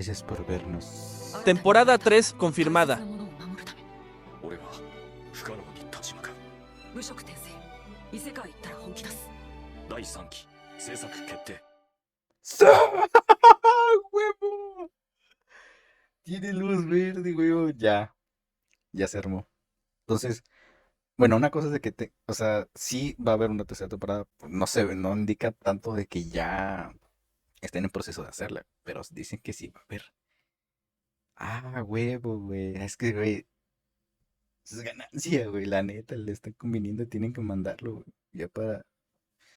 Gracias por vernos. Temporada 3 confirmada. 俺は不可能に立ち向かう。無職転生異世界行ったら本気出す。第3期制作決定。¡Huevo! Tiene luz verde, huevo. Ya se armó. Entonces, bueno, una cosa es de que o sea, sí va a haber una tercera temporada. No sé, no indica tanto de que ya estén en proceso de hacerla, pero dicen que sí va a haber. Ah, huevo, güey. Es que, güey, es ganancia, güey. La neta, le están conviniendo, tienen que mandarlo, güey. Ya para